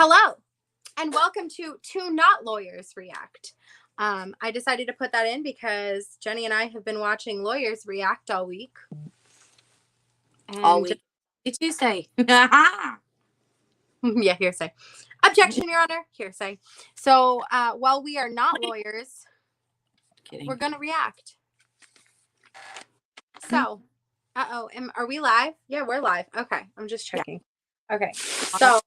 Hello, and welcome to Two Not Lawyers React. I decided to put that in because Jenny and I have been watching lawyers react all week. And all week. Did you say? Yeah, hearsay. Objection, Your Honor. Hearsay. So while we are not lawyers, we're going to react. So, are we live? Yeah, we're live. Okay, I'm just checking. Yeah. Okay, so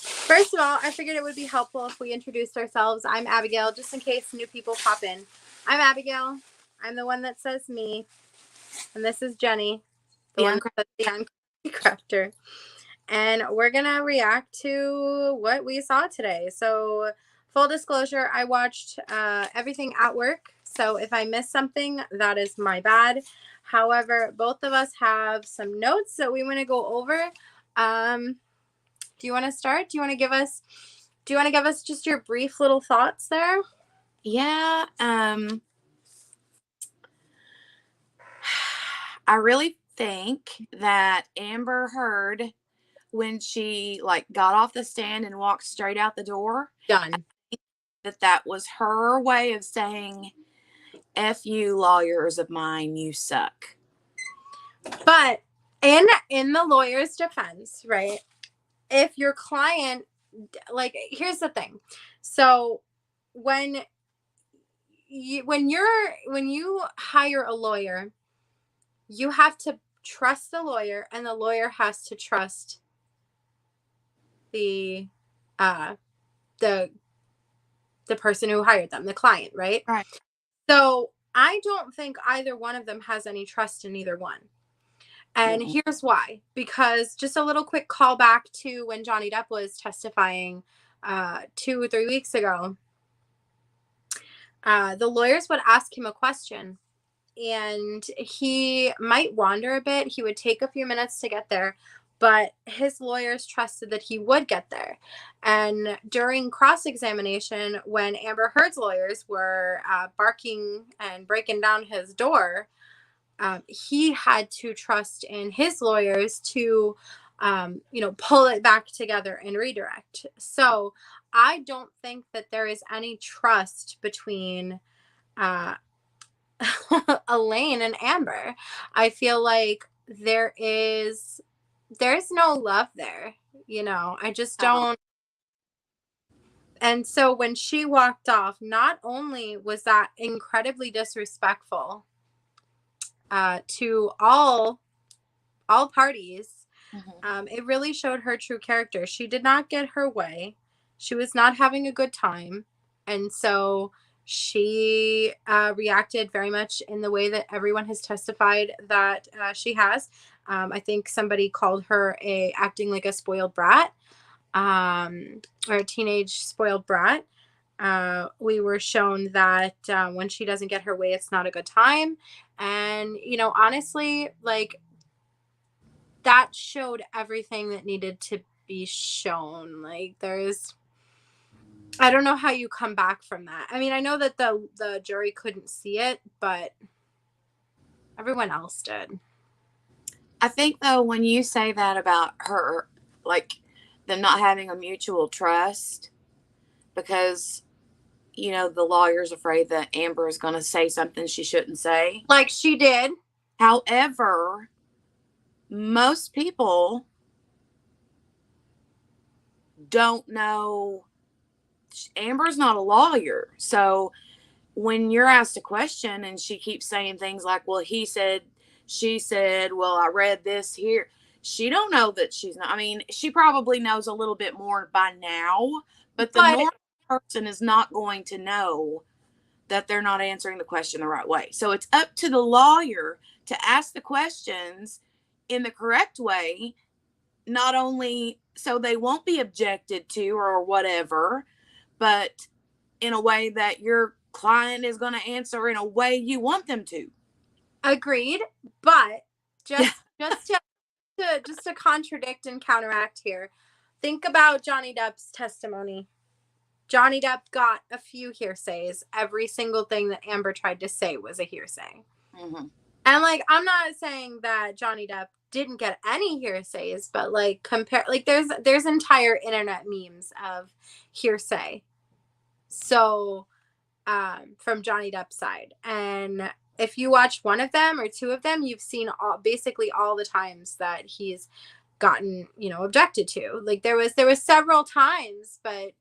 first of all, I figured it would be helpful if we introduced ourselves. I'm Abigail, just in case new people pop in. I'm Abigail. I'm the one that says me. And this is Jenny, the one that's the uncrafter. And we're going to react to what we saw today. So, full disclosure, I watched everything at work. So, if I missed something, that is my bad. However, both of us have some notes that we want to go over. Do you want to start? Do you want to give us just your brief little thoughts there? Yeah. I really think that Amber Heard, when she got off the stand and walked straight out the door, Done. That was her way of saying, "F you, lawyers of mine, you suck." But in the lawyer's defense, right? If your client, here's the thing. So when you hire a lawyer, you have to trust the lawyer, and the lawyer has to trust the person who hired them, the client, right? Right. So I don't think either one of them has any trust in either one. And here's why. Because just a little quick callback to when Johnny Depp was testifying 2 or 3 weeks ago. The lawyers would ask him a question, and he might wander a bit. He would take a few minutes to get there, but his lawyers trusted that he would get there. And during cross-examination, when Amber Heard's lawyers were barking and breaking down his door, he had to trust in his lawyers to, pull it back together and redirect. So I don't think that there is any trust between Elaine and Amber. I feel like there's no love there. I just don't. And so when she walked off, not only was that incredibly disrespectful to all parties, it really showed her true character. She did not get her way. She was not having a good time. And so she reacted very much in the way that everyone has testified that she has. I think somebody called her acting like a spoiled brat, or a teenage spoiled brat. We were shown that when she doesn't get her way, it's not a good time. And, honestly, that showed everything that needed to be shown. I don't know how you come back from that. I mean, I know that the jury couldn't see it, but everyone else did. I think, though, when you say that about her, them not having a mutual trust, because the lawyer's afraid that Amber is going to say something she shouldn't say. Like she did. However, most people don't know. Amber's not a lawyer. So when you're asked a question and she keeps saying things like, well, he said, she said, well, I read this here. She don't know that she's not. I mean, she probably knows a little bit more by now, but the normal person is not going to know that they're not answering the question the right way. So it's up to the lawyer to ask the questions in the correct way, not only so they won't be objected to or whatever, but in a way that your client is going to answer in a way you want them to. Agreed. But just to contradict and counteract here, think about Johnny Depp's testimony. Johnny Depp got a few hearsays. Every single thing that Amber tried to say was a hearsay. And like, I'm not saying that Johnny Depp didn't get any hearsays, but like compare, like there's entire internet memes of hearsay. So from Johnny Depp's side. And if you watch one of them or two of them, you've seen basically all the times that he's gotten, objected to. Like there was several times, but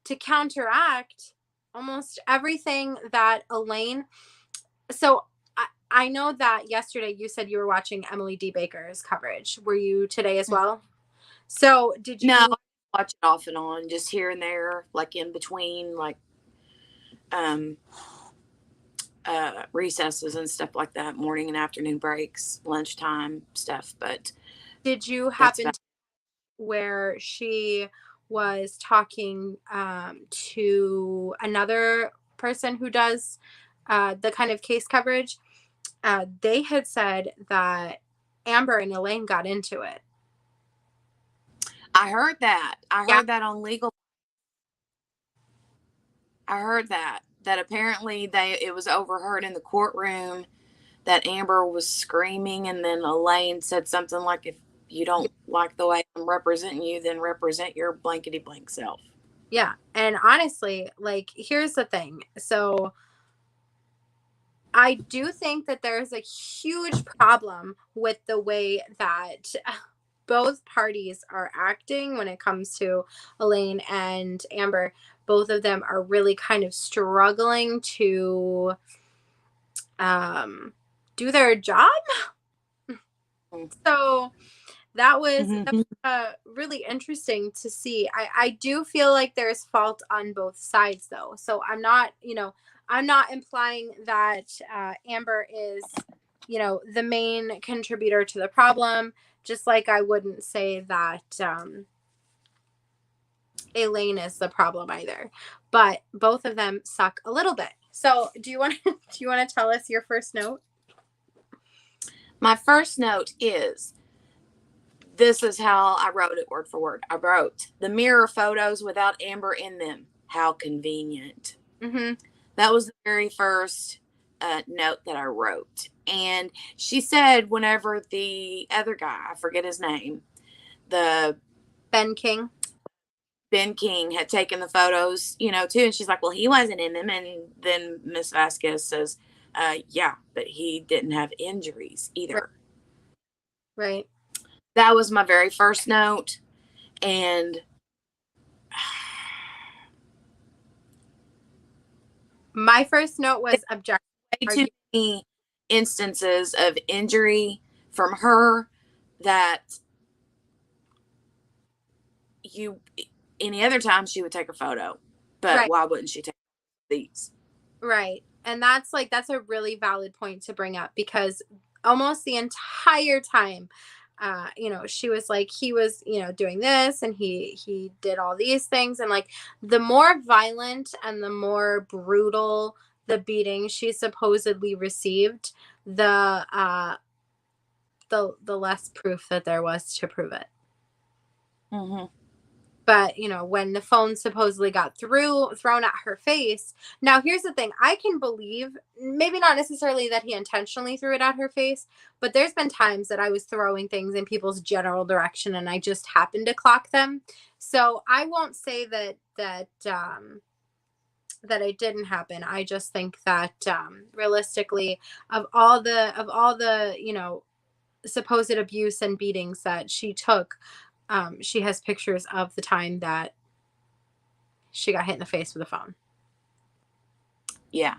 to counteract almost everything that Elaine. So I know that yesterday you said you were watching Emily D. Baker's coverage. Were you today as well? So did you? No, I watch it off and on, just here and there, like in between, like recesses and stuff like that, morning and afternoon breaks, lunchtime stuff. But did you happen to where she was talking to another person who does the kind of case coverage? They had said that Amber and Elaine got into it. I heard that. I heard that on legal. I heard that apparently it was overheard in the courtroom that Amber was screaming, and then Elaine said something like, if you don't like the way I'm representing you, then represent your blankety blank self. Yeah. And honestly, like, here's the thing. So I do think that there's a huge problem with the way that both parties are acting when it comes to Elaine and Amber. Both of them are really kind of struggling to do their job. So that was really interesting to see. I do feel like there's fault on both sides, though. So I'm not implying that Amber is, the main contributor to the problem, just like I wouldn't say that Elaine is the problem either. But both of them suck a little bit. So do you want to tell us your first note? My first note is, this is how I wrote it word for word. I wrote, the mirror photos without Amber in them. How convenient. Mm-hmm. That was the very first note that I wrote. And she said whenever the other guy, I forget his name, the Ben King had taken the photos, too. And she's like, well, he wasn't in them. And then Miss Vasquez says, yeah, but he didn't have injuries either. Right. That was my very first note. And my first note was objective. Way too many instances of injury from her that any other time she would take a photo, but why wouldn't she take these? Right. And that's a really valid point to bring up, because almost the entire time, she was like, he was, doing this and he did all these things. And like, the more violent and the more brutal the beating she supposedly received, the less proof that there was to prove it. Mm-hmm. But, when the phone supposedly got thrown at her face. Now, here's the thing. I can believe, maybe not necessarily that he intentionally threw it at her face, but there's been times that I was throwing things in people's general direction and I just happened to clock them. So I won't say that it didn't happen. I just think that realistically, of all the supposed abuse and beatings that she took, she has pictures of the time that she got hit in the face with a phone. Yeah.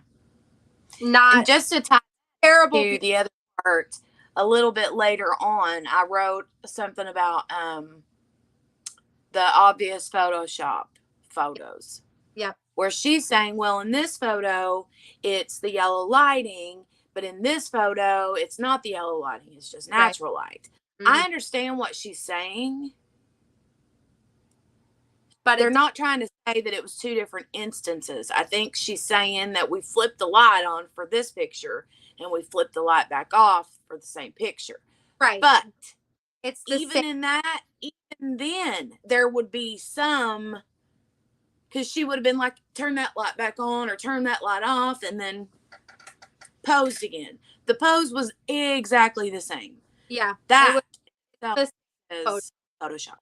Not and just to tie terrible to the other part, a little bit later on, I wrote something about the obvious Photoshop photos. Yep. Where she's saying, well, in this photo, it's the yellow lighting, but in this photo, it's not the yellow lighting. It's just natural light. Mm-hmm. I understand what she's saying, but they're not trying to say that it was two different instances. I think she's saying that we flipped the light on for this picture and we flipped the light back off for the same picture. Right. But it's even then, there would be some, because she would have been like, turn that light back on or turn that light off and then posed again. The pose was exactly the same. Yeah. That the is Photoshop.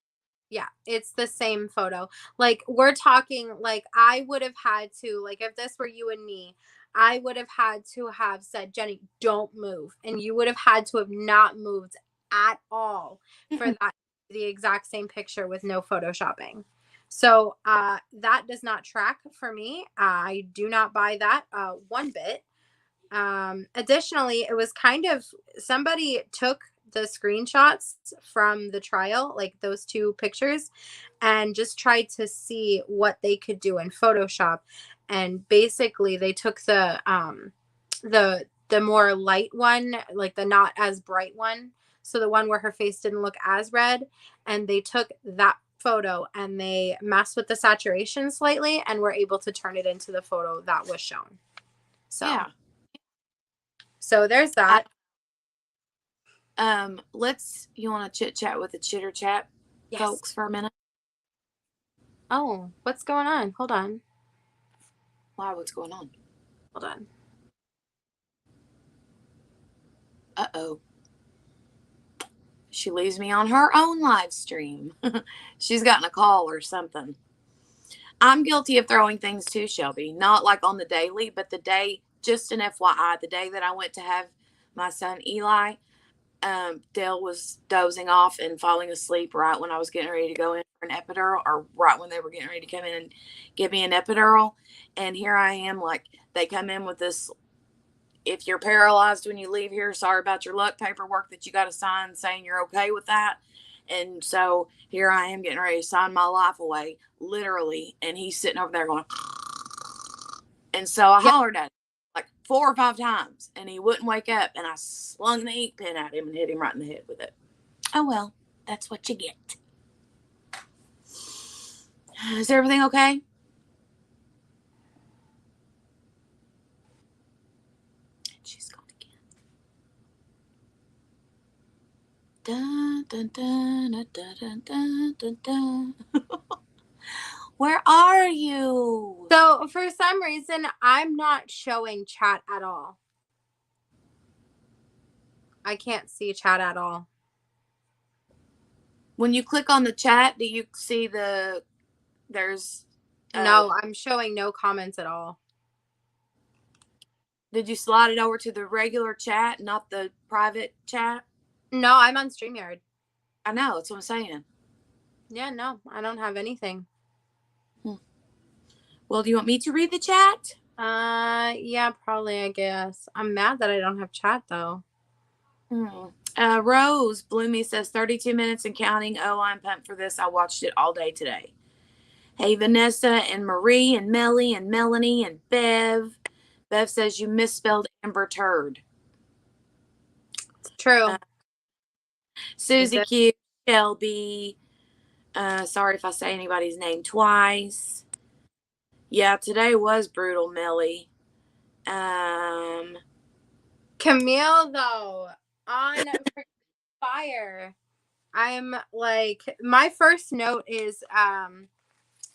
Yeah, it's the same photo. Like, we're talking, like, I would have had to, like, if this were you and me, I would have had to have said, Jenny, don't move. And you would have had to have not moved at all for that, the exact same picture with no photoshopping. So that does not track for me. I do not buy that one bit. Additionally, it was kind of, somebody took the screenshots from the trial, like those two pictures, and just tried to see what they could do in Photoshop. And basically they took the more light one, like the not as bright one, so the one where her face didn't look as red, and they took that photo and they messed with the saturation slightly and were able to turn it into the photo that was shown. So yeah. So there's that. You want to chit chat with the chitter chat folks for a minute? Oh, what's going on? Hold on. Why? What's going on? Hold on. Uh-oh. She leaves me on her own live stream. She's gotten a call or something. I'm guilty of throwing things too, Shelby. Not like on the daily, but the day, just an FYI, the day that I went to have my son Eli, Dale was dozing off and falling asleep right when I was getting ready to go in for an epidural, or right when they were getting ready to come in and give me an epidural. And here I am, like, they come in with this, if you're paralyzed when you leave here, sorry about your luck paperwork that you got to sign saying you're okay with that. And so here I am getting ready to sign my life away, literally. And he's sitting over there going, and so I hollered at him like 4 or 5 times, and he wouldn't wake up. And I slung the ink pen at him and hit him right in the head with it. Oh, well, that's what you get. Is everything okay? She's gone again. Dun, dun, dun, dun, dun, dun, dun, dun. Where are you? So for some reason, I'm not showing chat at all. I can't see chat at all. When you click on the chat, do you see there's... No, I'm showing no comments at all. Did you slide it over to the regular chat, not the private chat? No, I'm on StreamYard. I know, that's what I'm saying. Yeah, no, I don't have anything. Well, do you want me to read the chat? Yeah, probably, I guess. I'm mad that I don't have chat, though. Rose Bloomy says 32 minutes and counting. Oh, I'm pumped for this. I watched it all day today. Hey, Vanessa and Marie and Melly and Melanie and Bev. Bev says you misspelled Amber Turd. It's true. Susie Q, Shelby. Sorry if I say anybody's name twice. Yeah, today was brutal, Melly. Camille, though, on fire. I'm like, my first note is,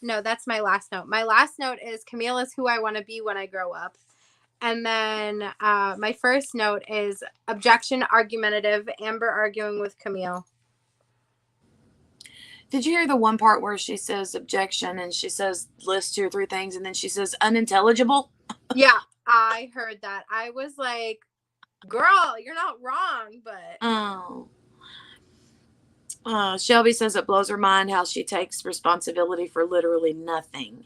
no, that's my last note. My last note is Camille is who I want to be when I grow up. And then my first note is objection, argumentative, Amber arguing with Camille. Did you hear the one part where she says objection and she says list 2 or 3 things and then she says unintelligible? Yeah, I heard that. I was like, girl, you're not wrong, but... Shelby says it blows her mind how she takes responsibility for literally nothing.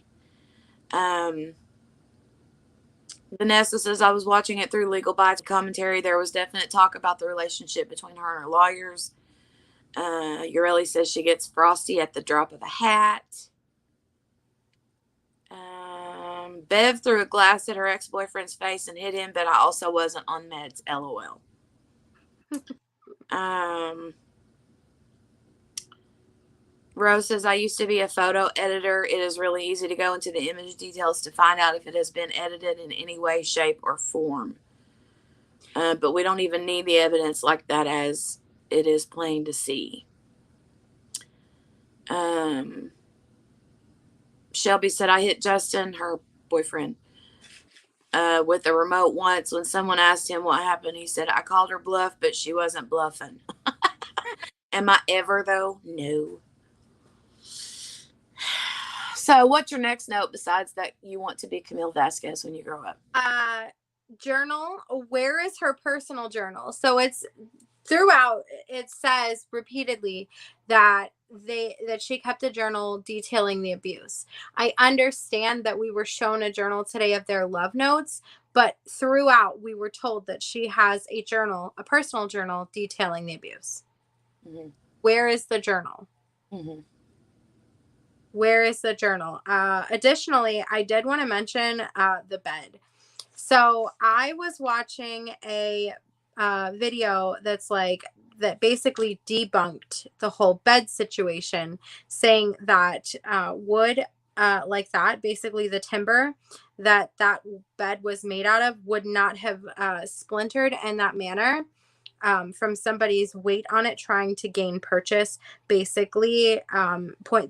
Vanessa says, I was watching it through Legal Bites commentary. There was definite talk about the relationship between her and her lawyers. Ureli says she gets frosty at the drop of a hat. Bev threw a glass at her ex-boyfriend's face and hit him, but I also wasn't on meds, LOL. Rose says, I used to be a photo editor. It is really easy to go into the image details to find out if it has been edited in any way, shape, or form. But we don't even need the evidence like that, as it is plain to see. Shelby said, I hit Justin, her boyfriend, with the remote once when someone asked him what happened. He said, I called her bluff, but she wasn't bluffing. Am I ever, though? No. So what's your next note besides that you want to be Camille Vasquez when you grow up? Journal. Where is her personal journal? So it's throughout, it says repeatedly that she kept a journal detailing the abuse. I understand that we were shown a journal today of their love notes, but throughout we were told that she has a journal, a personal journal detailing the abuse. Mm-hmm. Where is the journal? Mm-hmm. Where is the journal? Additionally, I did want to mention the bed. So I was watching a video that basically debunked the whole bed situation, saying that wood like that, basically the timber that bed was made out of, would not have splintered in that manner. From somebody's weight on it trying to gain purchase. Basically,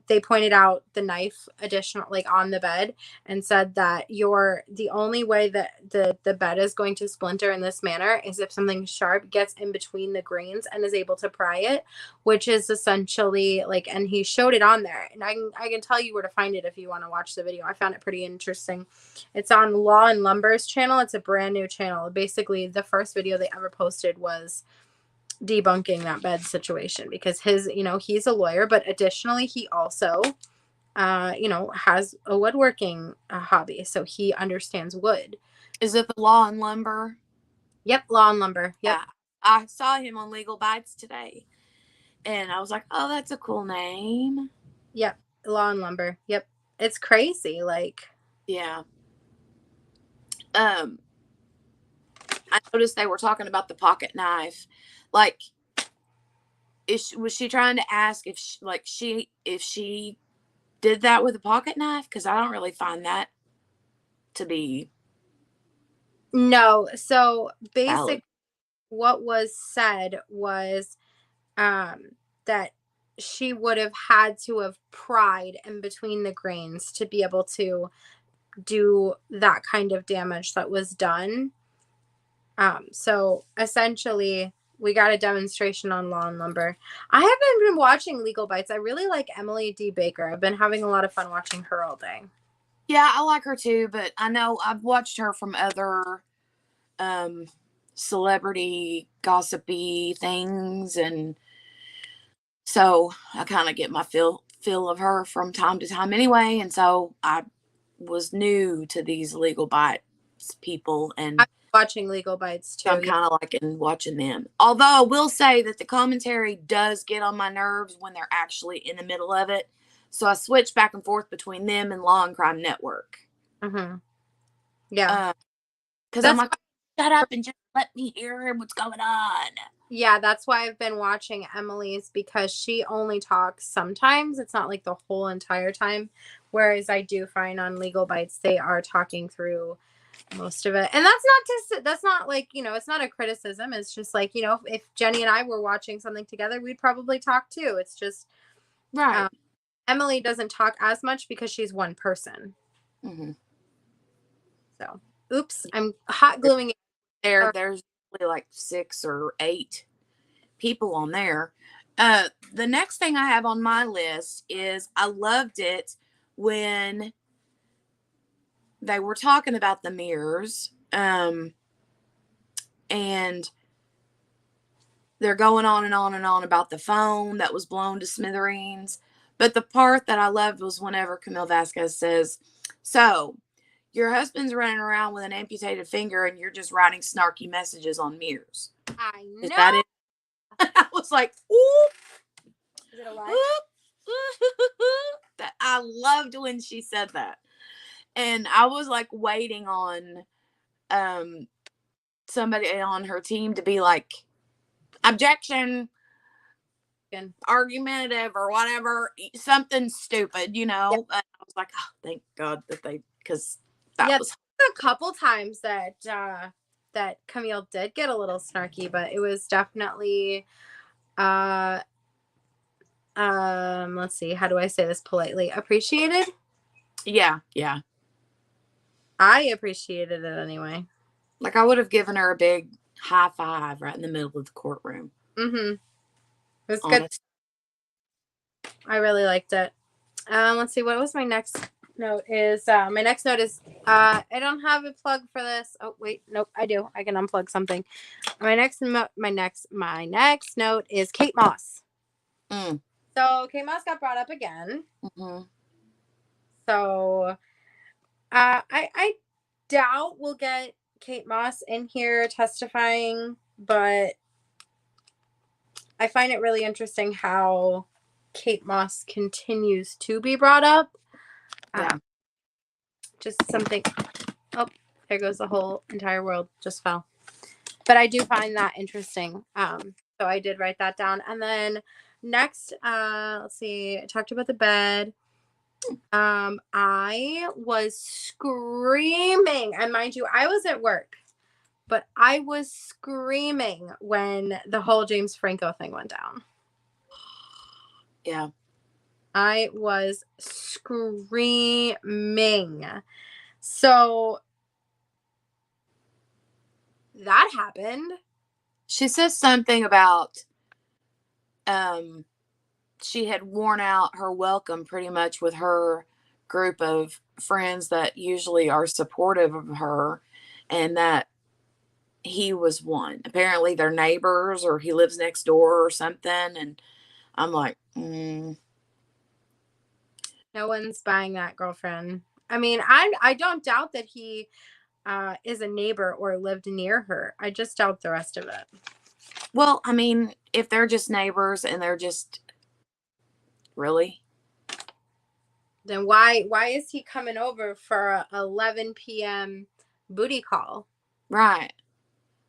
they pointed out the knife additional on the bed and said that the only way that the bed is going to splinter in this manner is if something sharp gets in between the grains and is able to pry it, which is essentially and he showed it on there, and I can tell you where to find it if you want to watch the video. I found it pretty interesting. It's on Law and Lumber's channel. It's a brand new channel. Basically, the first video they ever posted was debunking that bed situation, because he's a lawyer, but additionally he also has a woodworking hobby, so he understands wood. Is it the Law and Lumber? Yep, Law and Lumber. Yep. Yeah, I saw him on Legal Bites today, and I was like, oh, that's a cool name. Yep, Law and Lumber. Yep, it's crazy. Yeah. I noticed they were talking about the pocket knife. Was she trying to ask if she did that with a pocket knife? Because I don't really find that to be no. So basically, valid. what was said was that she would have had to have pried in between the grains to be able to do that kind of damage that was done. So essentially, we got a demonstration on Law and Lumber. I haven't been watching Legal Bites. I really like Emily D. Baker. I've been having a lot of fun watching her all day. Yeah, I like her too, but I know I've watched her from other celebrity gossipy things, and so I kind of get my feel of her from time to time anyway, and so I was new to these Legal Bites people, and I'm watching Legal Bites too. so I'm kind of liking watching them. Although I will say that the commentary does get on my nerves when they're actually in the middle of it. So I switch back and forth between them and Law and Crime Network. Mm-hmm. Yeah. Because I'm like, shut up and just let me hear what's going on. Yeah, that's why I've been watching Emily's, because she only talks sometimes. It's not like the whole entire time. Whereas I do find on Legal Bites, they are talking through most of it. And that's not it's not a criticism. It's just if Jenny and I were watching something together, we'd probably talk too. It's just right. Emily doesn't talk as much because she's one person. Mm-hmm. So oops, I'm hot gluing it. There's really 6 or 8 people on there. The next thing I have on my list is I loved it when they were talking about the mirrors, and they're going on and on and on about the phone that was blown to smithereens. But the part that I loved was whenever Camille Vasquez says, so your husband's running around with an amputated finger and you're just writing snarky messages on mirrors. I know. Is that it? I was like, ooh. Is it a lie? I loved when she said that. And I was waiting on somebody on her team to be like, objection, argumentative, or whatever, something stupid, Yep. I was like, oh, thank God that because that was a couple times that Camille did get a little snarky, but it was definitely let's see, how do I say this politely? Appreciated? Yeah. I appreciated it anyway. Like, I would have given her a big high five right in the middle of the courtroom. Mm-hmm. It was Honest. good. I really liked it. Let's see. What was my next note? Is my next note is I don't have a plug for this. Oh wait, nope, I do. I can unplug something. My next note is Kate Moss. Mm. So Kate Moss got brought up again. Mm-hmm. So I doubt we'll get Kate Moss in here testifying, but I find it really interesting how Kate Moss continues to be brought up. Yeah. Just something. Oh, there goes the whole entire world. Just fell. But I do find that interesting. So I did write that down. And then next, let's see. I talked about the bed. I was screaming, and mind you, I was at work, but I was screaming when the whole James Franco thing went down. Yeah. I was screaming. So that happened. She says something about she had worn out her welcome pretty much with her group of friends that usually are supportive of her, and that he was one. Apparently they're neighbors, or he lives next door or something. And I'm like, no one's buying that, girlfriend. I mean, I don't doubt that he is a neighbor or lived near her. I just doubt the rest of it. well, I mean, if they're just neighbors and they're just really, then why is he coming over for a 11 p.m. booty call? right?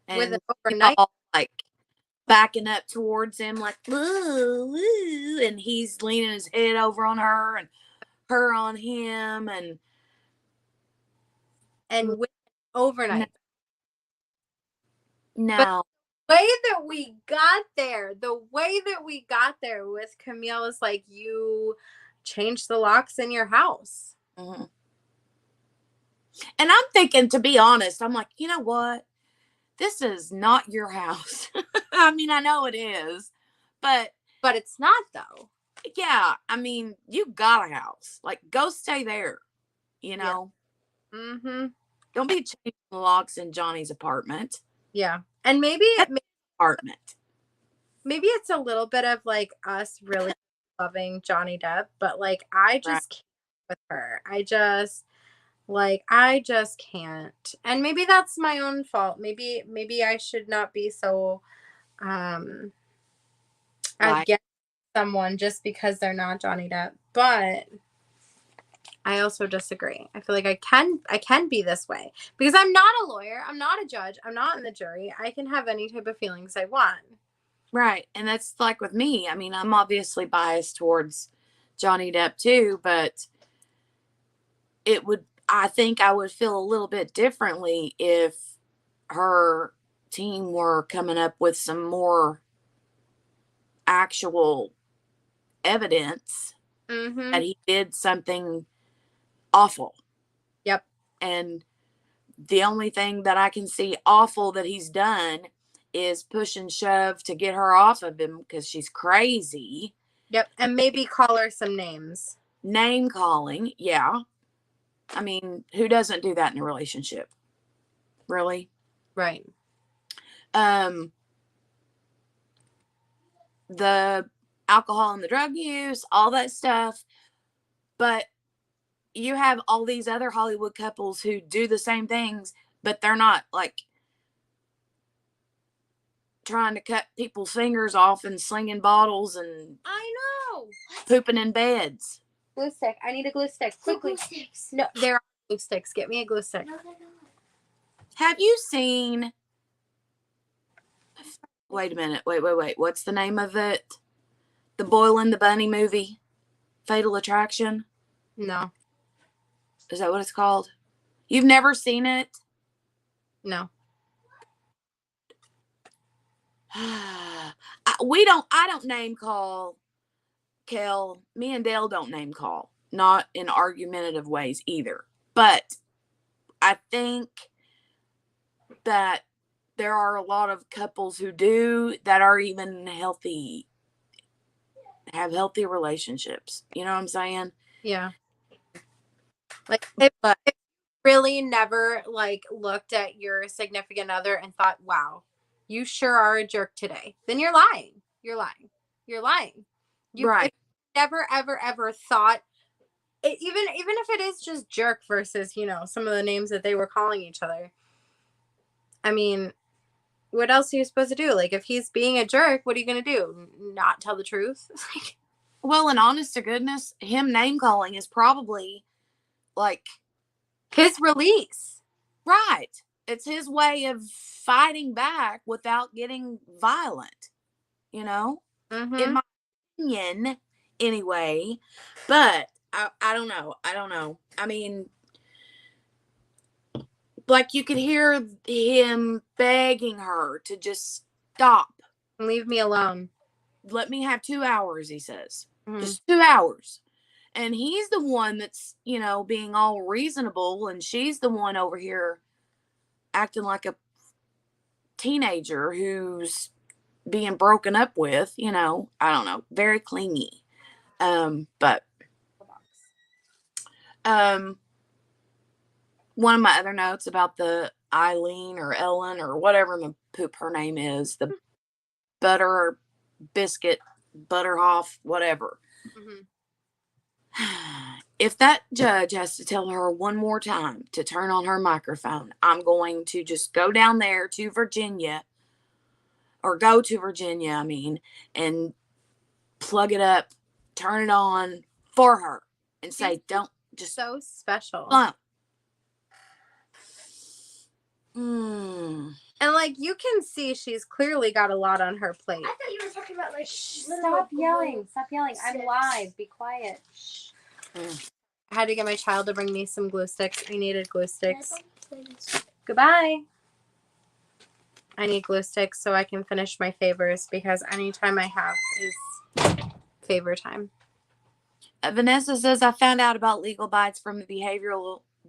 And with an overnight, all like backing up towards him, like woo, woo, and he's leaning his head over on her and her on him, and with overnight. No. But the way that we got there with Camille is like, you changed the locks in your house. Mm-hmm. And I'm thinking, to be honest, I'm like, you know what? This is not your house. I mean, I know it is, but it's not, though. Yeah, I mean, you got a house. Like, go stay there. You know. Yeah. Mm-hmm. Don't be changing the locks in Johnny's apartment. Yeah, and maybe apartment. Maybe it's a little bit of like us really loving Johnny Depp, but like I just can't with her. I just can't. And maybe that's my own fault. Maybe I should not be so against someone just because they're not Johnny Depp. But I also disagree. I feel like I can be this way because I'm not a lawyer. I'm not a judge. I'm not in the jury. I can have any type of feelings I want. Right. And that's like with me. I mean, I'm obviously biased towards Johnny Depp too, but I think I would feel a little bit differently if her team were coming up with some more actual evidence that he did something awful. Yep. And the only thing that I can see awful that he's done is push and shove to get her off of him because she's crazy. Yep. And maybe call her some names. Name calling. Yeah. I mean, who doesn't do that in a relationship? Really? Right. The alcohol and the drug use, all that stuff. But you have all these other Hollywood couples who do the same things, but they're not like trying to cut people's fingers off and slinging bottles and I know pooping in beds. Glue stick. I need a glue stick. Quickly. Glue sticks. No, there are glue sticks. Get me a glue stick. No. Have you seen? Wait a minute. Wait. What's the name of it? The Boyle and the Bunny movie, Fatal Attraction. No. Is that what it's called? You've never seen it? No. I don't name call, Kel. Me and Dale don't name call. Not in argumentative ways either. But I think that there are a lot of couples who do that are even healthy, have healthy relationships. You know what I'm saying? Yeah. Like, if really never like looked at your significant other and thought, wow, you sure are a jerk today, then you're lying. You're lying. You've Right. never, ever, ever thought it, even if it is just jerk versus, some of the names that they were calling each other. I mean, what else are you supposed to do? Like, if he's being a jerk, what are you going to do? Not tell the truth? Well, and honest to goodness, him name calling is probably like his release. Right. It's his way of fighting back without getting violent, in my opinion, anyway. But I don't know. I mean, like, you could hear him begging her to just stop. Leave me alone. Let me have 2 hours, he says. Just 2 hours. And he's the one that's, being all reasonable, and she's the one over here acting like a teenager who's being broken up with, I don't know, very clingy. But one of my other notes about the Eileen or Ellen or whatever the poop her name is, the butter biscuit, Butterhoff, whatever. If that judge has to tell her one more time to turn on her microphone, I'm going to just go down there to Virginia, or go to Virginia, and plug it up, turn it on for her, and say, don't just so special. And like, you can see she's clearly got a lot on her plate. I thought you were talking about like Stop yelling. I'm live. Be quiet. Shh. I had to get my child to bring me some glue sticks. I needed glue sticks. Goodbye. I need glue sticks so I can finish my favors, because anytime I have is favor time. Vanessa says, I found out about legal bites from the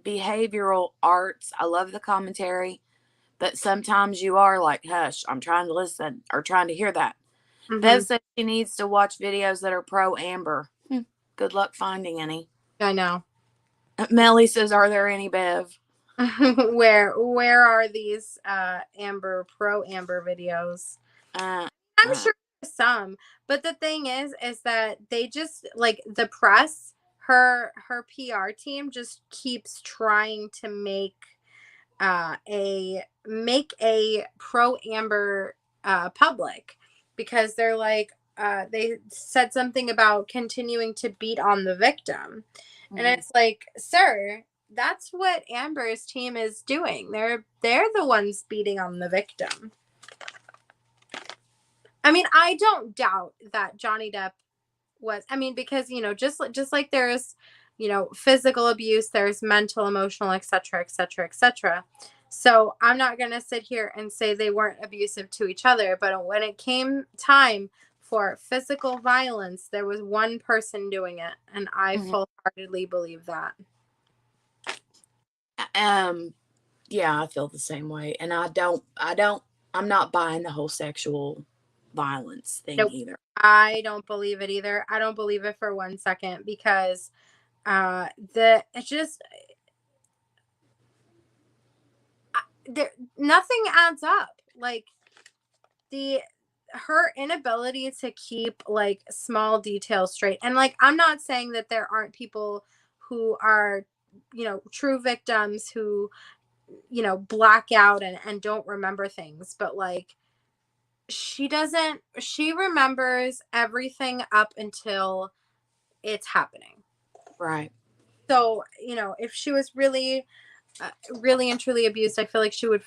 behavioral arts. I love the commentary, but sometimes you are like, hush, I'm trying to listen or trying to hear that. Bev says she needs to watch videos that are pro Amber. Good luck finding any. I know. Melly says, are there any, Bev? Where are these pro Amber videos? I'm sure there's some, but the thing is that they just, like, the press, her PR team just keeps trying to make a pro Amber public, because they're like, they said something about continuing to beat on the victim. And it's like, sir, that's what Amber's team is doing. They're the ones beating on the victim. I mean, I don't doubt that Johnny Depp was, because, just like there's, physical abuse, there's mental, emotional, etc., etc., etc. So I'm not going to sit here and say they weren't abusive to each other, but when it came time for physical violence, there was one person doing it, and I full-heartedly believe that. Yeah, I feel the same way, and I'm not buying the whole sexual violence thing either. I don't believe it either. I don't believe it for 1 second, because nothing adds up. Like, her inability to keep, like, small details straight. And, like, I'm not saying that there aren't people who are, true victims who, black out and don't remember things. But, like, she remembers everything up until it's happening. Right. So, if she was really, really and truly abused, I feel like she would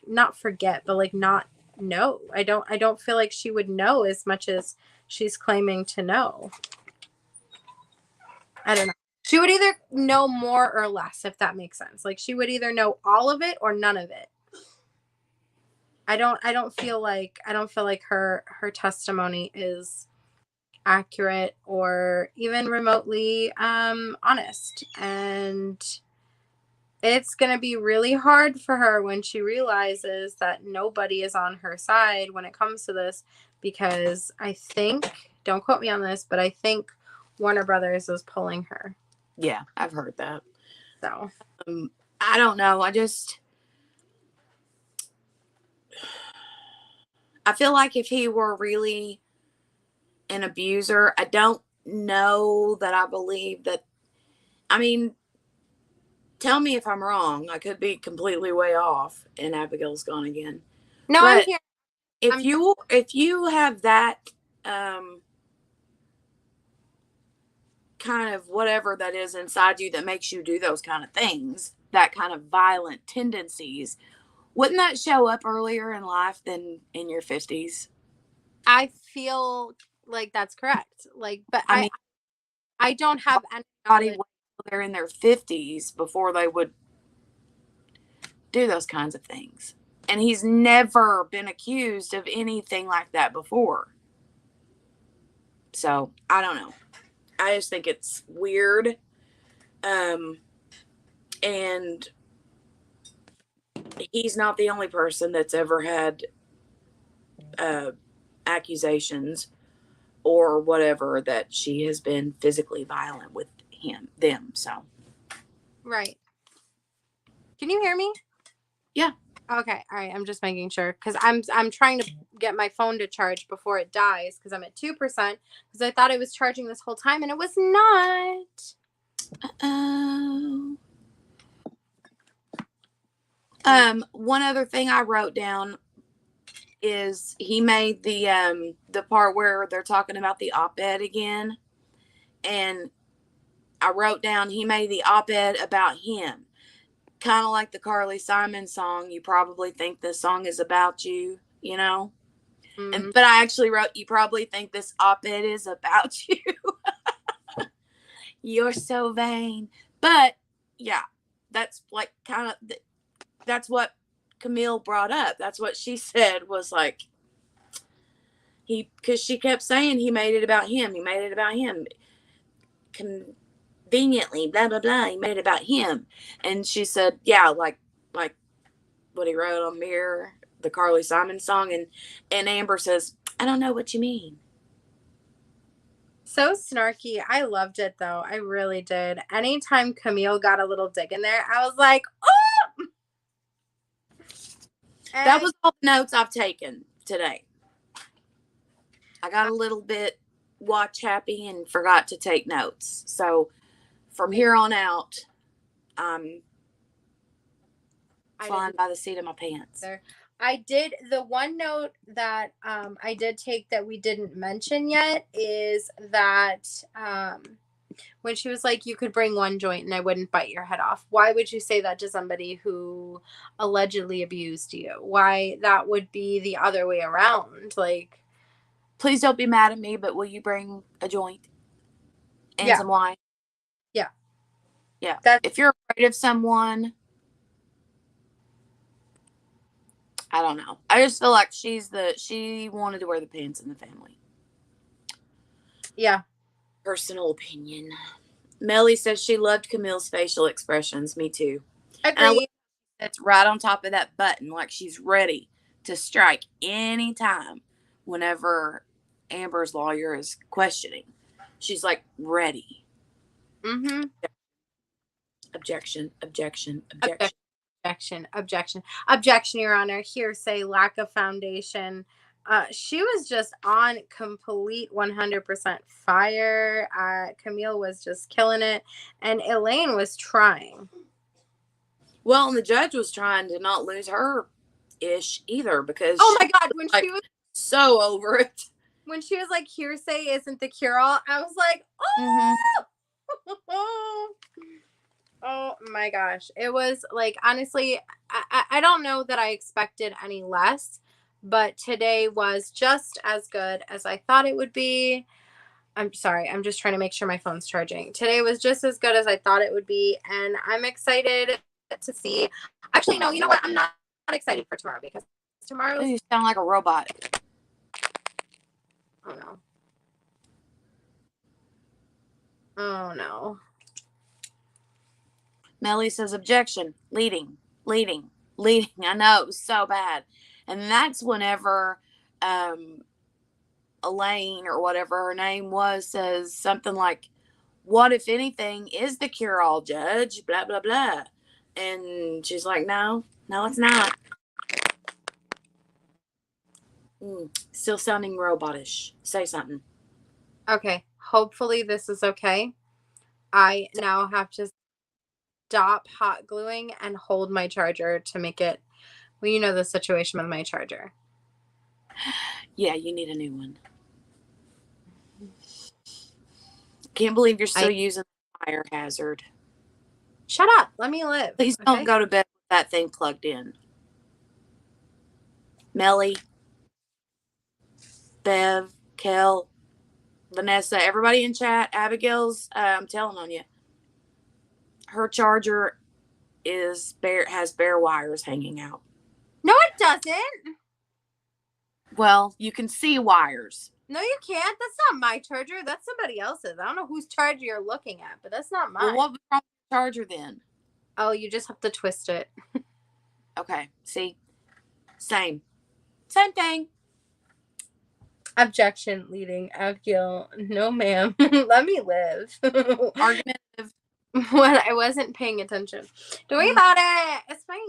not forget, but, like, not know. I don't feel like she would know as much as she's claiming to know. I don't know. She would either know more or less, if that makes sense. Like, she would either know all of it or none of it. I don't feel like her testimony is accurate or even remotely honest. And it's going to be really hard for her when she realizes that nobody is on her side when it comes to this, because I think, don't quote me on this, but I think Warner Brothers is pulling her. Yeah, I've heard that. So I don't know. I feel like if he were really an abuser, I don't know that I believe that. I mean, tell me if I'm wrong. I could be completely way off and Abigail's gone again. no, But I'm here. if you have that kind of whatever that is inside you that makes you do those kind of things, that kind of violent tendencies, wouldn't that show up earlier in life than in your 50s? I feel like that's correct. Like, but I mean, I don't have any anybody they're in their 50s before they would do those kinds of things. And he's never been accused of anything like that before. So, I don't know. I just think it's weird. And he's not the only person that's ever had accusations or whatever that she has been physically violent with them. So, right. Can you hear me? Yeah. Okay. All right. I'm just making sure, because I'm trying to get my phone to charge before it dies, because I'm at 2%, because I thought it was charging this whole time and it was not. One other thing I wrote down is he made the part where they're talking about the op-ed again, and I wrote down he made the op-ed about him, kind of like the Carly Simon song. You probably think this song is about you, you know. Mm-hmm. But I actually wrote, you probably think this op-ed is about you. You're so vain. But yeah, that's like kind of, that's what Camille brought up. That's what she said, was like, because she kept saying he made it about him. He made it about him. Conveniently, blah, blah, blah. He made it about him. And she said, yeah, like what he wrote on Mirror, the Carly Simon song. And Amber says, I don't know what you mean. So snarky. I loved it, though. I really did. Anytime Camille got a little dig in there, I was like, oh! And that was all the notes I've taken today. I got a little bit watch happy and forgot to take notes. So from here on out, I'm flying by the seat of my pants. I did, the one note that I did take that we didn't mention yet is that when she was like, you could bring one joint and I wouldn't bite your head off. Why would you say that to somebody who allegedly abused you? Why that would be the other way around? Like, please don't be mad at me, but will you bring a joint and some wine? Yeah. Yeah. If you're afraid of someone, I don't know. I just feel like she wanted to wear the pants in the family. Yeah. Personal opinion. Melly says she loved Camille's facial expressions. Me too. Agreed. It's right on top of that button, like she's ready to strike anytime whenever Amber's lawyer is questioning. She's like ready. Mm-hmm. Objection. Objection, Your Honor. Hearsay, lack of foundation. She was just on complete 100% fire. Camille was just killing it, and Elaine was trying. Well, and the judge was trying to not lose her ish either, because oh my God, when she was so over it. When she was like, hearsay isn't the cure-all, I was like, oh! Mm-hmm. Oh my gosh. It was like, honestly, I don't know that I expected any less, but today was just as good as I thought it would be. I'm sorry. I'm just trying to make sure my phone's charging. Today was just as good as I thought it would be. And I'm excited to see. Actually, no, you know what? I'm not excited for tomorrow, because tomorrow. You sound like a robot. Oh no. Oh no. Melly says, objection, leading. I know, it was so bad. And that's whenever Elaine, or whatever her name was, says something like, what, if anything, is the cure-all, Judge? Blah, blah, blah. And she's like, no, it's not. Still sounding robotish. Say something. Okay. Hopefully this is okay. I now have to stop hot gluing and hold my charger to make it, well, you know the situation with my charger. Yeah, you need a new one. Can't believe you're still using the fire hazard. Shut up. Let me live. Please don't go to bed with that thing plugged in. Melly, Bev, Kel, Vanessa, everybody in chat, Abigail's, I'm telling on you. Her charger has bare wires hanging out. No, it doesn't. Well, you can see wires. No, you can't. That's not my charger. That's somebody else's. I don't know whose charger you're looking at, but that's not mine. Well, what was wrong with the charger then? Oh, you just have to twist it. Okay, see? Same thing. Objection, leading. Abigail, no ma'am. Let me live. Argumentative. What? I wasn't paying attention. Don't worry about it. It's fine.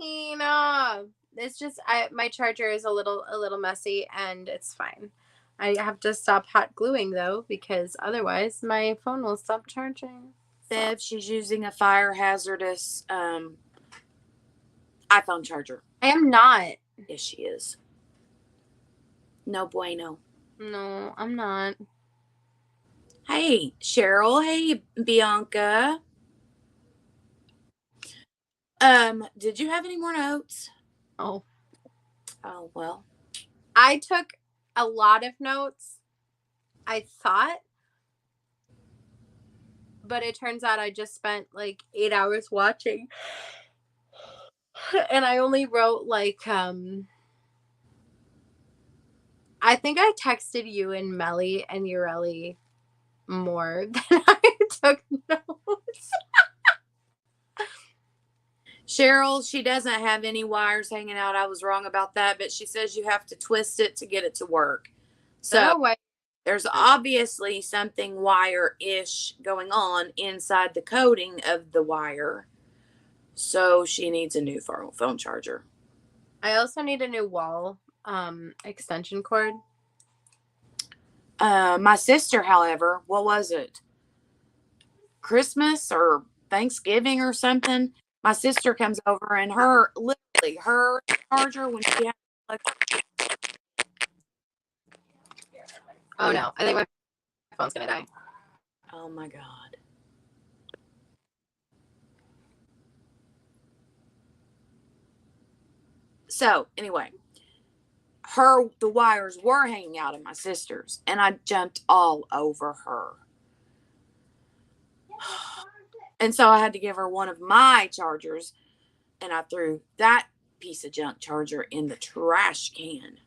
It's just my charger is a little messy, and it's fine. I have to stop hot gluing though, because otherwise my phone will stop charging. Bev, she's using a fire hazardous iPhone charger. I am not. Yes, she is. No bueno. No, I'm not. Hey, Cheryl. Hey, Bianca. Did you have any more notes? Oh, well. I took a lot of notes, I thought, but it turns out I just spent like 8 hours watching, and I only wrote like I think I texted you and Melly and Ureli more than I took notes. Cheryl, she doesn't have any wires hanging out. I was wrong about that, but she says you have to twist it to get it to work. So there's obviously something wire-ish going on inside the coating of the wire. So she needs a new phone charger. I also need a new wall extension cord. My sister, however, what was it? Christmas or Thanksgiving or something? My sister comes over, and her charger, when she has oh no, I think my phone's gonna die. Oh my God. So anyway, the wires were hanging out of my sister's, and I jumped all over her. And so I had to give her one of my chargers, and I threw that piece of junk charger in the trash can.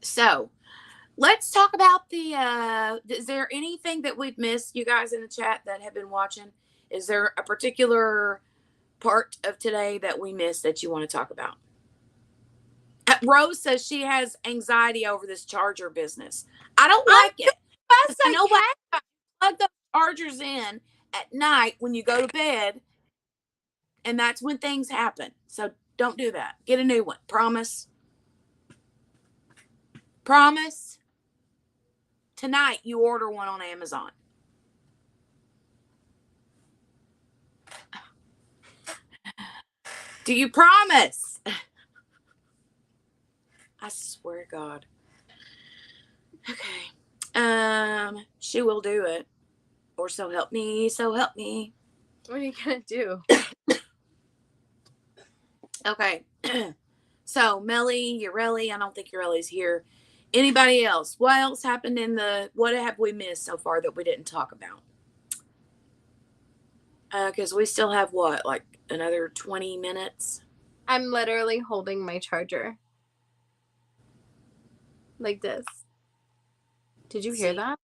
So let's talk about is there anything that we've missed, you guys in the chat that have been watching? Is there a particular part of today that we missed that you want to talk about? Rose says she has anxiety over this charger business. I don't like it. I know what, plug the chargers in at night when you go to bed, and that's when things happen. So don't do that. Get a new one. Promise. Tonight you order one on Amazon. Do you promise? I swear to God. Okay. She will do it. Or so help me. What are you gonna do? Okay. So Melly, Ureli, I don't think Ureli's here. Anybody else? What else happened what have we missed so far that we didn't talk about? Because we still have like another 20 minutes? I'm literally holding my charger. Like this. Did you hear that?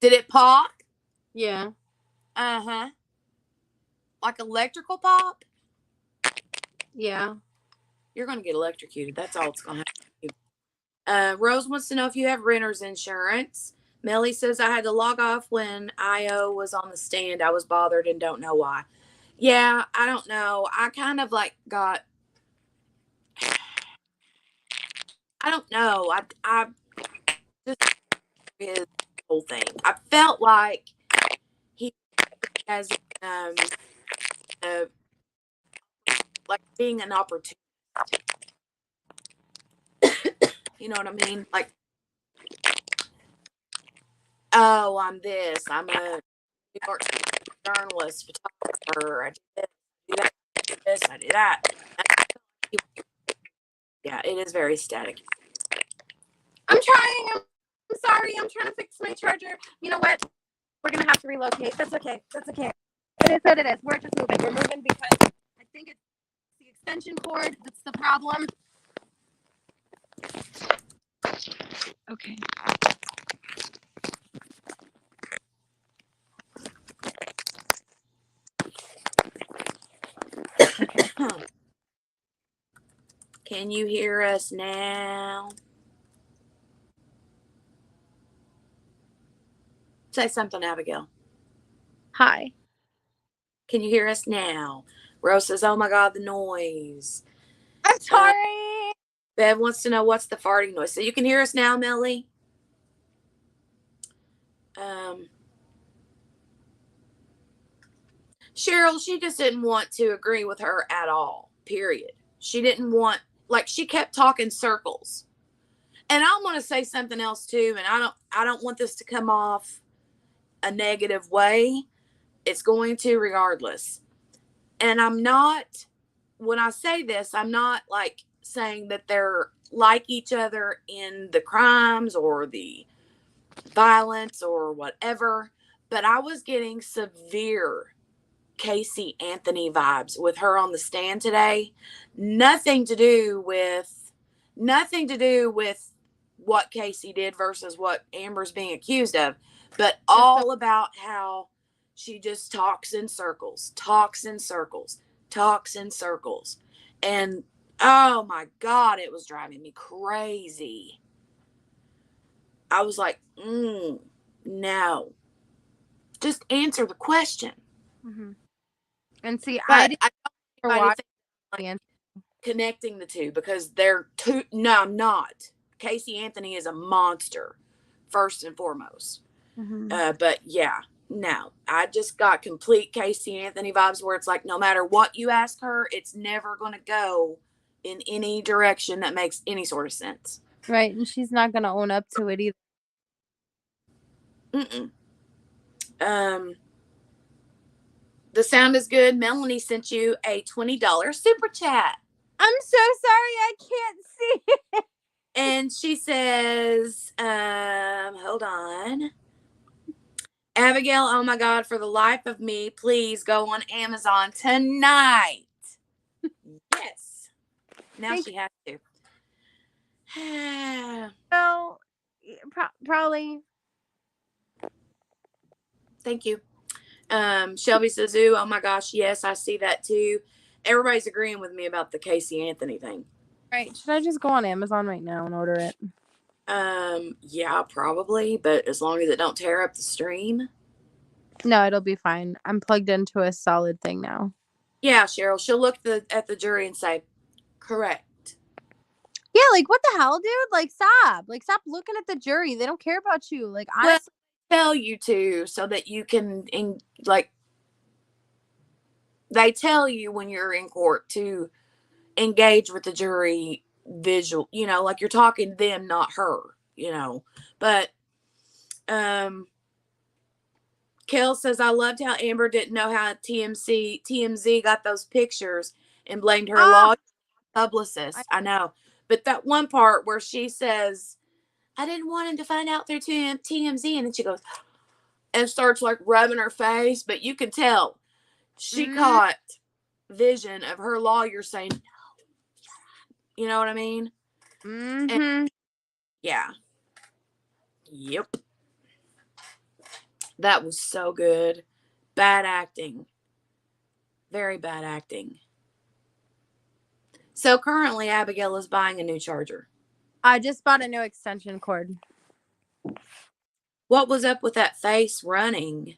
Did it pop? Yeah. Uh-huh. Like electrical pop? Yeah. You're going to get electrocuted. That's all it's going to happen. Rose wants to know if you have renter's insurance. Melly says, I had to log off when IO was on the stand. I was bothered and don't know why. Yeah, I don't know. I kind of like got, I don't know. I just his whole thing. I felt like he has uh, like being an opportunist. You know what I mean? Like, oh, I'm this. I'm a New York journalist, photographer. I do this, I do that, I do this, I do that. Yeah, it is very static. I'm trying. I'm sorry. I'm trying to fix my charger. You know what? We're going to have to relocate. That's okay. That's okay. It is what it is. We're just moving. We're moving because I think it's the extension cord that's the problem. Okay. Can you hear us now? Say something, Abigail. Hi. Can you hear us now? Rose says, oh my God, the noise. I'm sorry. Bev wants to know what's the farting noise. So you can hear us now, Melly? Cheryl, she just didn't want to agree with her at all, period. She didn't want, like, she kept talking circles. And I want to say something else too, and I don't want this to come off a negative way. It's going to regardless. And I'm not, when I say this, I'm not like saying that they're like each other in the crimes or the violence or whatever, but I was getting severe Casey Anthony vibes with her on the stand today. Nothing to do with what Casey did versus what Amber's being accused of, but all about how she just talks in circles. And oh my God, it was driving me crazy. I was like, no. Just answer the question. Mm-hmm. And see, but I don't watch like connecting the two because they're two. No, I'm not. Casey Anthony is a monster, first and foremost. Mm-hmm. But yeah, no, I just got complete Casey Anthony vibes where it's like, no matter what you ask her, it's never going to go in any direction that makes any sort of sense. Right. And she's not going to own up to it either. The sound is good. Melanie sent you a $20 super chat. I'm so sorry. I can't see it. And she says, hold on. Abigail, oh my God, for the life of me, please go on Amazon tonight. Yes. Now she has to. No, probably. Thank you. Shelby says, ooh, oh my gosh, yes, I see that too. Everybody's agreeing with me about the Casey Anthony thing. Right. Should I just go on Amazon right now and order it? Yeah, probably, but as long as it don't tear up the stream. No, it'll be fine. I'm plugged into a solid thing now. Yeah, Cheryl, she'll look at the jury and say, correct. Yeah, like what the hell, dude? Like stop looking at the jury. They don't care about you. Like honestly, tell you to so that you can like they tell you when you're in court to engage with the jury visual, like you're talking to them, not her, but Kel says, I loved how Amber didn't know how TMZ got those pictures and blamed her law publicist. I know, but that one part where she says, I didn't want him to find out through TMZ, and then she goes and starts like rubbing her face, but you can tell she caught vision of her lawyer saying no. You know what I mean? And, yeah. Yep. That was so good. Bad acting. Very bad acting. So currently, Abigail is buying a new charger. I just bought a new extension cord. What was up with that face running?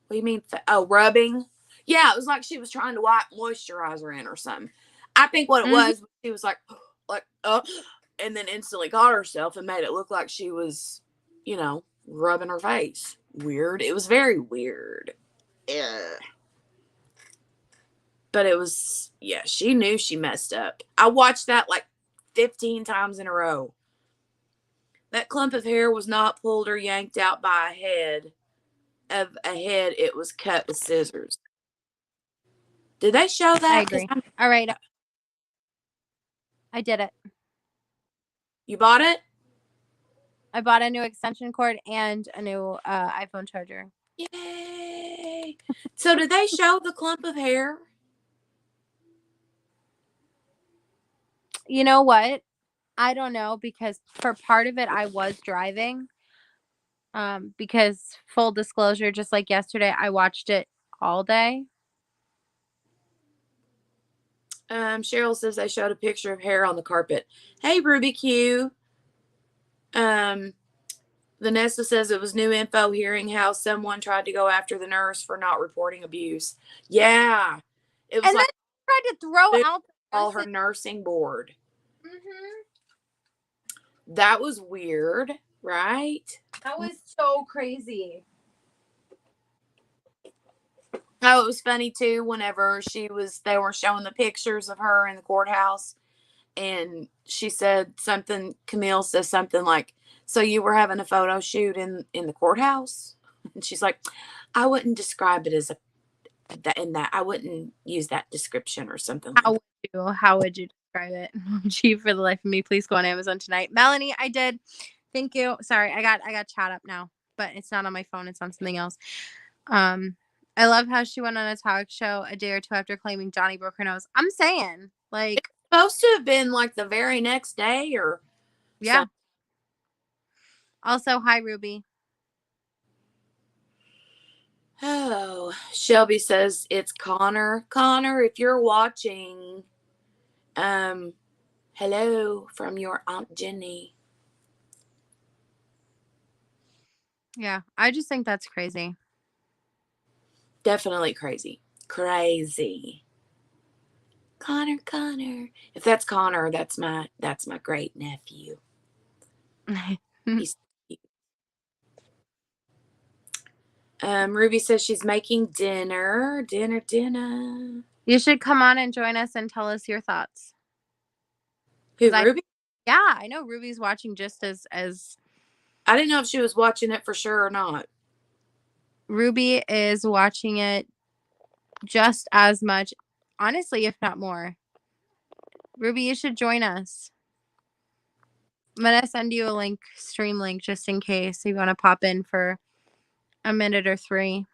What do you mean? Rubbing? Yeah, it was like she was trying to wipe moisturizer in or something. I think what it was, she was like, and then instantly caught herself and made it look like she was, rubbing her face. Weird. It was very weird. Yeah. But it was, she knew she messed up. I watched that like 15 times in a row. That clump of hair was not pulled or yanked out by a head. It was cut with scissors. Did they show that? I agree. All right. I did it. You bought it? I bought a new extension cord and a new iPhone charger. Yay! So did they show the clump of hair? You know what? I don't know, because for part of it I was driving. Because full disclosure, just like yesterday, I watched it all day. Cheryl says they showed a picture of hair on the carpet. Hey, Ruby Q. Vanessa says it was new info hearing how someone tried to go after the nurse for not reporting abuse. Yeah. It was and like then tried to throw out all her nursing board. That was weird, right? That was so crazy. Oh, it was funny too whenever they were showing the pictures of her in the courthouse, and she said something, Camille says something like, so you were having a photo shoot in the courthouse? And she's like, I wouldn't describe it as I wouldn't use that description or something. How would you describe it? Gee, for the life of me, please go on Amazon tonight. Melanie, I did. Thank you. Sorry, I got chat up now, but it's not on my phone. It's on something else. I love how she went on a talk show a day or two after claiming Johnny broke her nose. I'm saying, like, it's supposed to have been like the very next day or yeah. Also, hi, Ruby. Oh, Shelby says it's Connor. Connor, if you're watching, hello from your Aunt Jenny. Yeah, I just think that's crazy. Definitely crazy. Crazy. Connor. If that's Connor, that's my great nephew. He's cute. Ruby says she's making dinner. You should come on and join us and tell us your thoughts. Who, Ruby? Yeah, I know Ruby's watching just as I didn't know if she was watching it for sure or not. Ruby is watching it just as much, honestly, if not more. Ruby, you should join us. I'm going to send you a stream link, just in case you want to pop in for a minute or 3.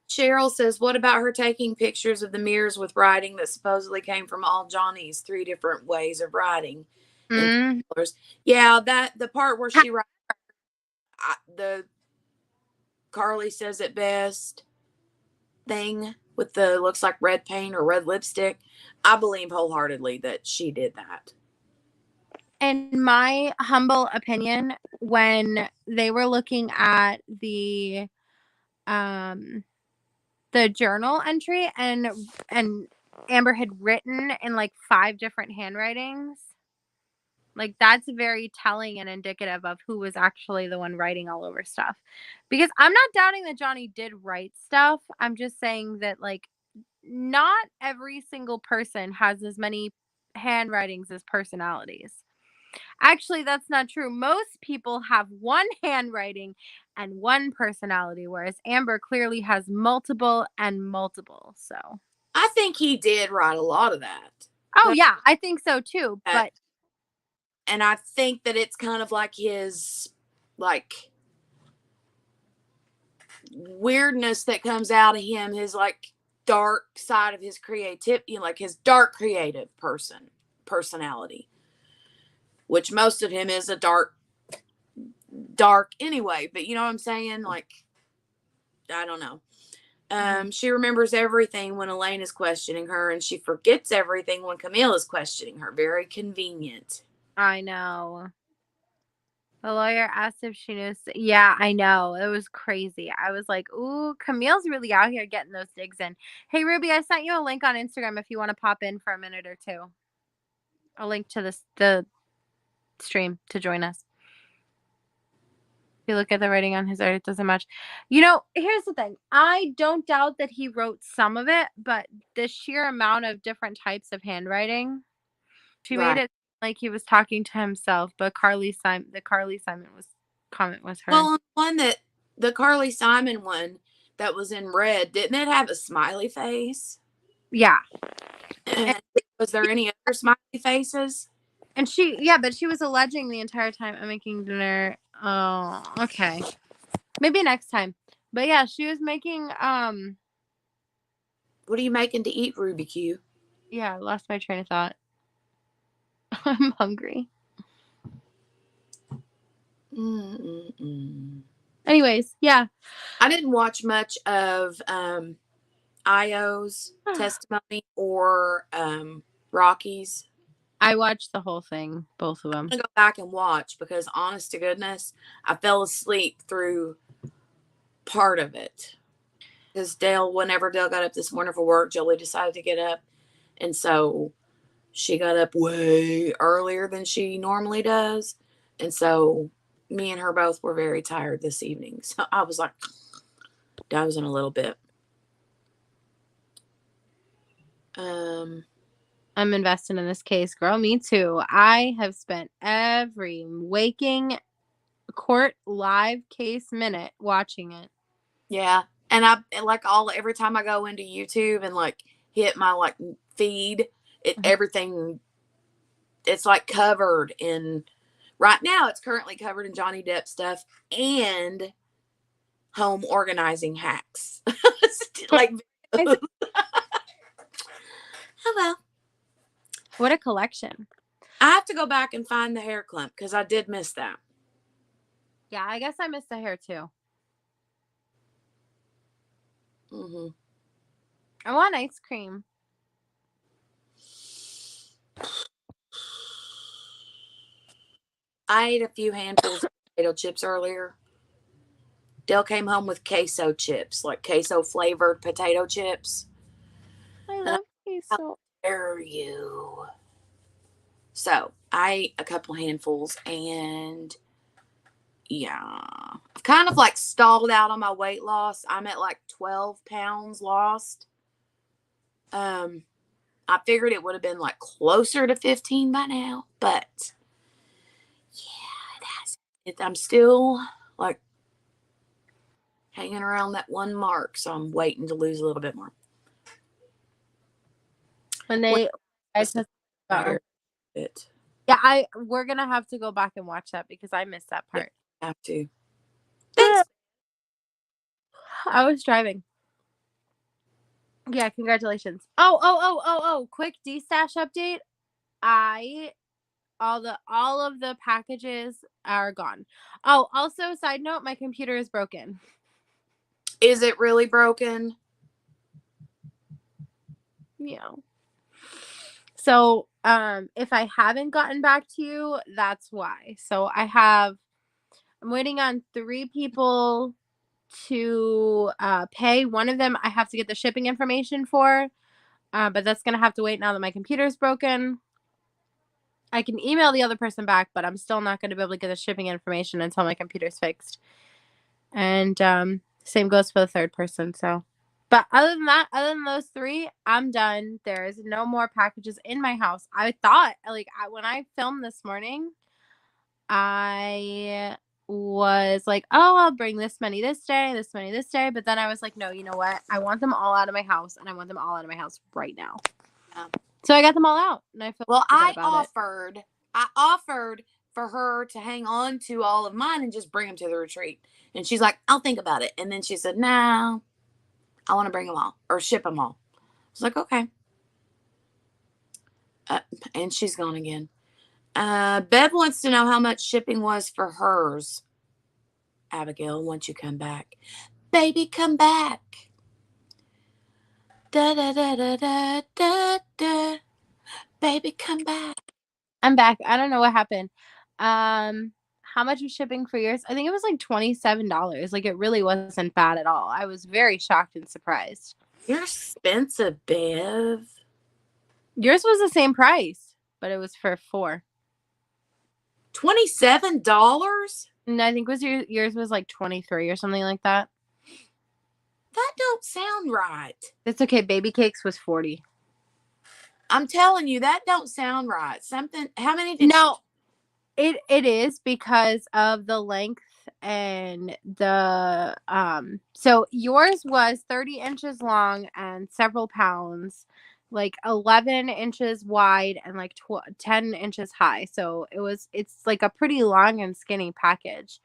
Cheryl says, what about her taking pictures of the mirrors with writing that supposedly came from all Johnny's 3 different ways of writing? Yeah, the part where she writes, Carly says it best thing with the looks like red paint or red lipstick. I believe wholeheartedly that she did that. In my humble opinion, when they were looking at the journal entry and Amber had written in like 5 different handwritings, like that's very telling and indicative of who was actually the one writing all over stuff. Because I'm not doubting that Johnny did write stuff. I'm just saying that, like, not every single person has as many handwritings as personalities. Actually, that's not true. Most people have one handwriting and one personality, whereas Amber clearly has multiple and multiple. So I think he did write a lot of that. Oh, yeah, I think so too. And I think that it's kind of like his, like, weirdness that comes out of him, his, like, dark side of his creativity, like his dark creative personality, which most of him is a dark anyway, but you know what I'm saying? Like, I don't know. She remembers everything when Elaine is questioning her, and she forgets everything when Camille is questioning her. Very convenient. I know. The lawyer asked if she knew. Yeah, I know. It was crazy. I was like, ooh, Camille's really out here getting those digs in. Hey, Ruby, I sent you a link on Instagram if you want to pop in for a minute or two. A link to the stream to join us. If you look at the writing on his art, it doesn't match. You know, here's the thing. I don't doubt that he wrote some of it, but the sheer amount of different types of handwriting, she made it like he was talking to himself. But the Carly Simon comment was her. Well, the Carly Simon one that was in red, didn't it have a smiley face? Yeah. Was there any other smiley faces? And but she was alleging the entire time I'm making dinner. Oh, okay. Maybe next time. But yeah, she was making What are you making to eat, Ruby Q? Yeah, I lost my train of thought. I'm hungry. Anyways, yeah. I didn't watch much of Io's testimony or Rocky's. I watched the whole thing, both of them. I'm going to go back and watch because, honest to goodness, I fell asleep through part of it. Because whenever Dale got up this morning for work, Jolie decided to get up. And so she got up way earlier than she normally does. And so me and her both were very tired this evening. So I was like dozing a little bit. I'm invested in this case, girl. Me too. I have spent every waking court live case minute watching it. Yeah. And every time I go into YouTube and hit my feed, everything, it's covered in, right now it's currently covered in Johnny Depp stuff and home organizing hacks. Hello. What a collection. I have to go back and find the hair clump because I did miss that. Yeah, I guess I missed the hair too. I want ice cream. I ate a few handfuls of potato chips earlier. Dale came home with queso chips, queso flavored potato chips. I love queso. How dare you? So I ate a couple handfuls and yeah, I've kind of stalled out on my weight loss. I'm at 12 pounds lost. I figured it would have been closer to 15 by now, but yeah, it hasn't. I'm still hanging around that one mark, so I'm waiting to lose a little bit more. We're gonna have to go back and watch that because I missed that part. Yeah, have to. Thanks. I was driving. Yeah, congratulations. Oh, quick D-stash update. All of the packages are gone. Oh, also side note, my computer is broken. Is it really broken? Yeah. So, if I haven't gotten back to you, that's why. So I'm waiting on 3 people to pay. One of them I have to get the shipping information for, but that's gonna have to wait now that my computer is broken. I can email the other person back, but I'm still not going to be able to get the shipping information until my computer's fixed. And same goes for the third person. So, but other than those 3, I'm done. There's no more packages in my house. I thought when I filmed this morning, I was like, oh, I'll bring this many this day, this many this day. But then I was like, no, you know what? I want them all out of my house, and I want them all out of my house right now. So I got them all out, and I feel I offered for her to hang on to all of mine and just bring them to the retreat, and she's like, "I'll think about it." And then she said, "No, I want to bring them all or ship them all." I was like, "Okay." And she's gone again. Bev wants to know how much shipping was for hers. Abigail, once you come back, baby, come back. Da da da da da da da. Baby, come back. I'm back. I don't know what happened. How much was shipping for yours? I think it was like $27. Like, it really wasn't bad at all. I was very shocked and surprised. You're expensive, Bev. Yours was the same price, but it was for 4. $27? And I think yours was like 23 or something like that. That don't sound right. It's okay. Baby cakes was 40. I'm telling you, that don't sound right. Something. How many? No, it is because of the length and the So yours was 30 inches long and several pounds, like 11 inches wide and like 10 inches high. So it's like a pretty long and skinny package.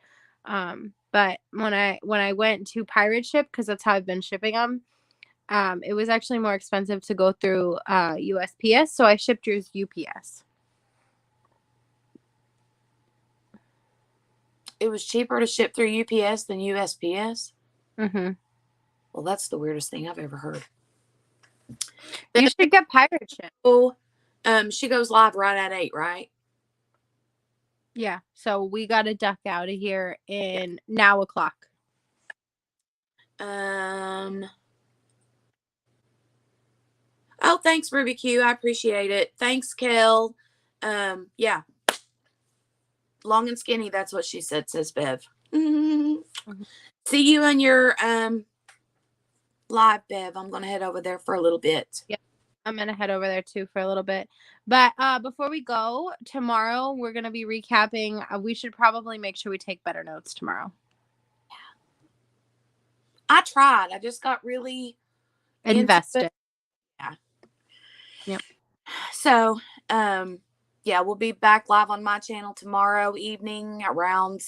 But when I went to pirate ship, because that's how I've been shipping them, it was actually more expensive to go through USPS, so I shipped yours UPS. It was cheaper to ship through UPS than USPS? Mm-hmm. Well, that's the weirdest thing I've ever heard. You should get pirate ship. Oh, she goes live right at 8, right? Yeah, so we got to duck out of here in now o'clock. Oh, thanks, Ruby Q. I appreciate it. Thanks, Kel. Yeah. Long and skinny, that's what she said, says Bev. Mm-hmm. See you on your live, Bev. I'm gonna head over there for a little bit. Yeah, I'm gonna head over there too for a little bit. But before we go, tomorrow we're gonna be recapping. We should probably make sure we take better notes tomorrow. I tried. I just got really invested. Yeah. Yep. So, yeah, we'll be back live on my channel tomorrow evening around.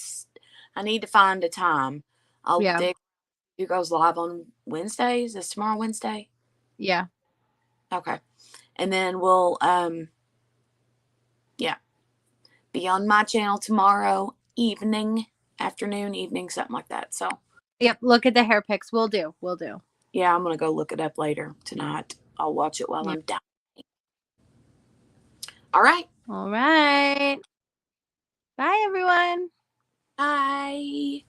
I need to find a time. I'll dig. Who goes live on Wednesdays? Is tomorrow Wednesday? Yeah. Okay. And then we'll yeah, be on my channel tomorrow afternoon, evening, something like that. So yep, look at the hair pics. We'll do. Yeah, I'm gonna go look it up later tonight. I'll watch it while I'm done. All right. Bye, everyone. Bye.